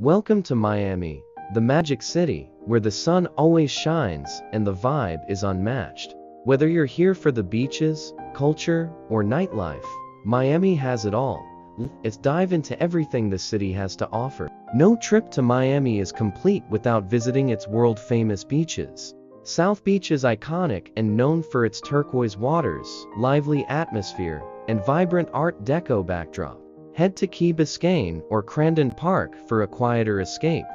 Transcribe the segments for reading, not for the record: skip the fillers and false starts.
Welcome to Miami, the magic city, where the sun always shines and the vibe is unmatched. Whether you're here for the beaches, culture, or nightlife, Miami has it all. Let's dive into everything the city has to offer. No trip to Miami is complete without visiting its world-famous beaches. South Beach is iconic and known for its turquoise waters, lively atmosphere, and vibrant Art Deco backdrop. Head to Key Biscayne or Crandon Park for a quieter escape,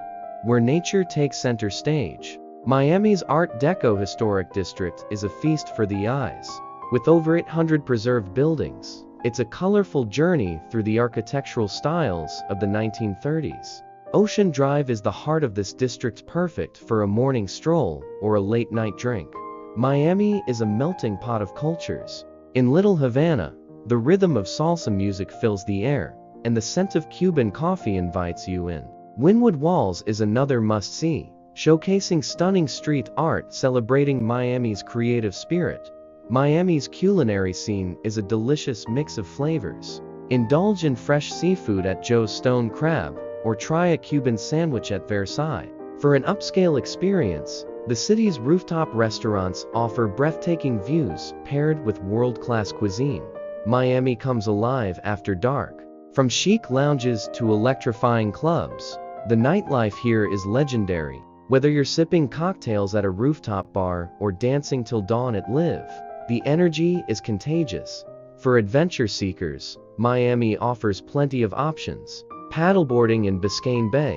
where nature takes center stage. Miami's Art Deco Historic District is a feast for the eyes. With over 800 preserved buildings, it's a colorful journey through the architectural styles of the 1930s. Ocean Drive is the heart of this district, perfect for a morning stroll or a late-night drink. Miami is a melting pot of cultures. In Little Havana, the rhythm of salsa music fills the air, and the scent of Cuban coffee invites you in. Wynwood Walls is another must-see, showcasing stunning street art celebrating Miami's creative spirit. Miami's culinary scene is a delicious mix of flavors. Indulge in fresh seafood at Joe's Stone Crab, or try a Cuban sandwich at Versailles. For an upscale experience, the city's rooftop restaurants offer breathtaking views paired with world-class cuisine. Miami comes alive after dark. From chic lounges to electrifying clubs, the nightlife here is legendary. Whether you're sipping cocktails at a rooftop bar or dancing till dawn at Live, the energy is contagious. For adventure seekers, Miami offers plenty of options. Paddleboarding in Biscayne Bay,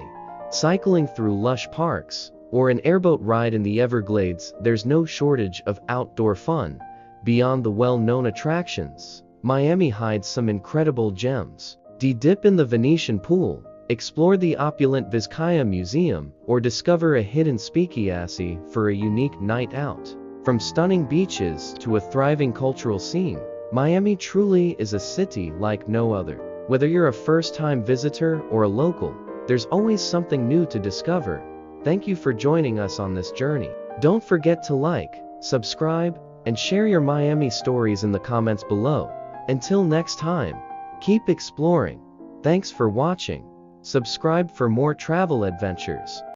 cycling through lush parks, or an airboat ride in the Everglades, there's no shortage of outdoor fun. Beyond the well-known attractions, Miami hides some incredible gems. Dip in the Venetian pool, explore the opulent Vizcaya Museum, or discover a hidden speakeasy for a unique night out. From stunning beaches to a thriving cultural scene, Miami truly is a city like no other. Whether you're a first-time visitor or a local, there's always something new to discover. Thank you for joining us on this journey. Don't forget to like, subscribe, and share your Miami stories in the comments below. Until next time, keep exploring. Thanks for watching. Subscribe for more travel adventures.